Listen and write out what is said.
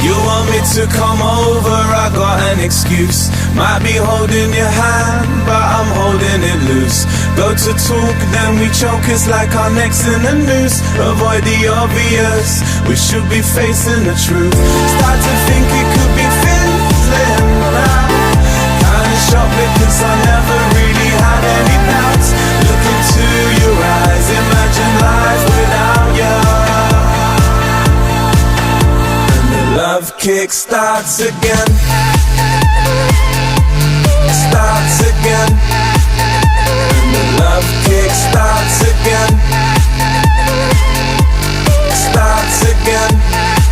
You want me to come over, I got an excuse. Might be holding your hand, but I'm holding it loose. Go to talk, then we choke, it's like our neck's in the noose. Avoid the obvious, we should be facing the truth. Start to think it could be fizzling now. Kinda shocked because I never really had any doubts. Look into your eyes, imagine life without you. Love kick starts again. Starts again. And the love kick starts again.